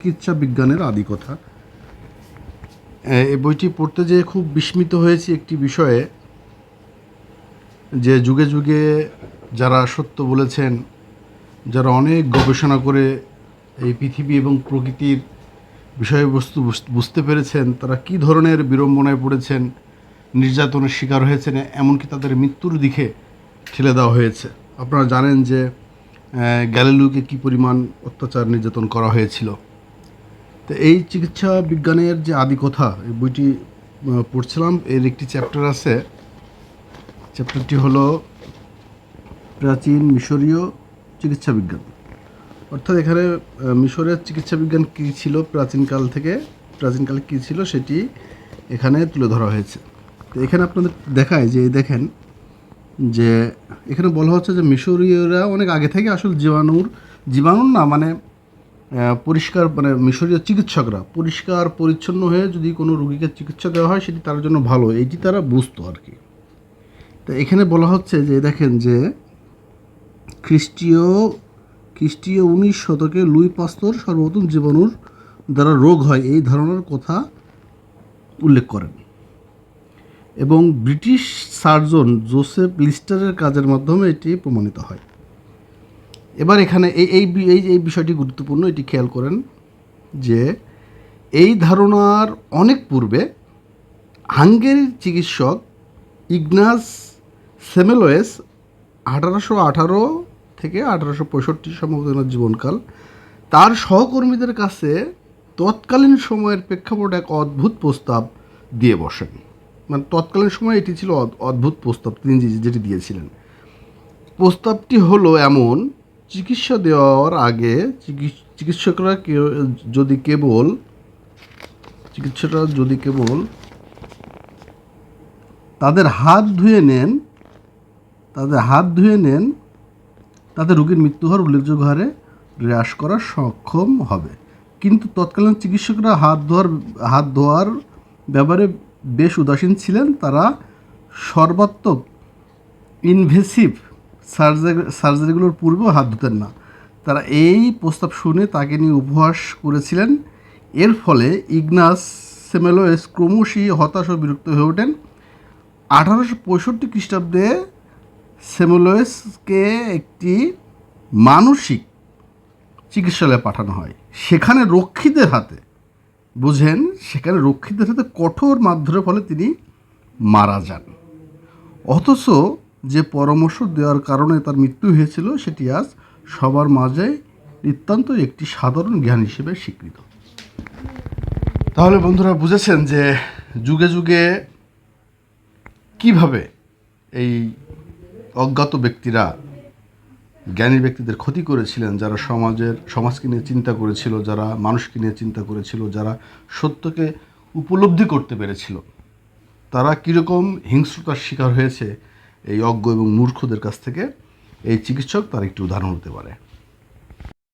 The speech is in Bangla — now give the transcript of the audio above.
চিকিৎসা বিজ্ঞানের আদি কথা। এই বইটি পড়তে যেয়ে খুব বিস্মিত হয়েছি একটি বিষয়ে, যে যুগে যুগে যারা সত্য বলেছেন, যারা অনেক গবেষণা করে এই পৃথিবী এবং প্রকৃতির বিষয়বস্তু বুঝতে পেরেছেন, তারা কী ধরনের বিড়ম্বনায় পড়েছেন, নির্যাতনের শিকার হয়েছেন, এমনকি তাদের মৃত্যুর দিকে ঠেলে দেওয়া হয়েছে। আপনারা জানেন যে গ্যালিলিওকে কী পরিমাণ অত্যাচার নির্যাতন করা হয়েছিল। তো এই চিকিৎসা বিজ্ঞানের যে আদি কথা, এই বইটি পড়ছিলাম। এর একটি চ্যাপ্টার আছে, চ্যাপ্টারটি হলো প্রাচীন মিশরীয় চিকিৎসা বিজ্ঞান। অর্থাৎ এখানে মিশরের চিকিৎসা বিজ্ঞান কী ছিল প্রাচীনকালে কী ছিল সেটি এখানে তুলে ধরা হয়েছে। তো এখানে আপনাদের দেখায় যে দেখেন যে এখানে বলা হচ্ছে যে মিশরীয়রা অনেক আগে থেকে আসলে জীবাণুর না মানে পরিষ্কার মানে মিশরীয় চিকিৎসকরা পরিষ্কার পরিচ্ছন্ন হয়ে যদি কোনো রোগীকে চিকিৎসা দেওয়া হয় সেটি তার জন্য ভালো, এটি তারা বুঝতো আর কি। তো এখানে বলা হচ্ছে যে দেখেন যে খ্রিস্টীয় 19 শতকে লুই পাস্তর সর্বপ্রথম জীবাণুর দ্বারা রোগ হয় এই ধারণার কথা উল্লেখ করেন, এবং ব্রিটিশ সার্জন জোসেফ লিস্টারের কাজের মাধ্যমে এটি প্রমাণিত হয়। এবার এখানে এই বিষয়টি গুরুত্বপূর্ণ, এটি খেয়াল করেন যে এই ধারণার অনেক পূর্বে হাঙ্গেরির চিকিৎসক ইগনাস সেমেলোয়েস 1818 থেকে 1865 সম্ভবত জীবনকাল, তার সহকর্মীদের কাছে তৎকালীন সময়ের প্রেক্ষাপটে এক অদ্ভুত প্রস্তাব দিয়ে বসেন। মানে তৎকালীন সময় এটি ছিল অদ্ভুত প্রস্তাব তিনি যেটি দিয়েছিলেন। প্রস্তাবটি হলো এমন: চিকিৎসা দেওয়ার আগে চিকিৎসকরা যদি কেবল তাদের হাত ধুয়ে নেন তাদের রোগীর মৃত্যু হার উল্লেখযোগ্য হারে হ্রাস করা সক্ষম হবে। কিন্তু তৎকালীন চিকিৎসকরা হাত ধোয়ার ব্যাপারে বেশ উদাসীন ছিলেন। তারা সর্বাত্মক ইনভেসিভ সার্জারিগুলোর পূর্বেও হাত ধুতেন না। তারা এই প্রস্তাব শুনে তাকে নিয়ে উপহাস করেছিলেন। এর ফলে ইগনাস সেমেলোয়েস ক্রমশই হতাশ ও বিরক্ত হয়ে ওঠেন। 1865 খ্রিস্টাব্দে সেমেলোয়েসকে একটি মানসিক চিকিৎসালয়ে পাঠানো হয়। সেখানে রক্ষীদের হাতে কঠোর মারধরের ফলে তিনি মারা যান। অথচ যে পরামর্শ দেওয়ার কারণে তার মৃত্যু হয়েছিল সেটি আজ সবার মাঝে নিতান্ত একটি সাধারণ জ্ঞান হিসেবে স্বীকৃত। তাহলে বন্ধুরা বুঝেছেন যে যুগে যুগে কিভাবে এই অজ্ঞাত ব্যক্তিরা জ্ঞানী ব্যক্তিদের ক্ষতি করেছিলেন, যারা সমাজকে নিয়ে চিন্তা করেছিল, যারা মানুষকে নিয়ে চিন্তা করেছিল, যারা সত্যকে উপলব্ধি করতে পেরেছিল, তারা কীরকম হিংস্রতার শিকার হয়েছে এই অজ্ঞ এবং মূর্খদের কাছ থেকে। এই চিকিৎসক তার একটি উদাহরণ হতে পারে।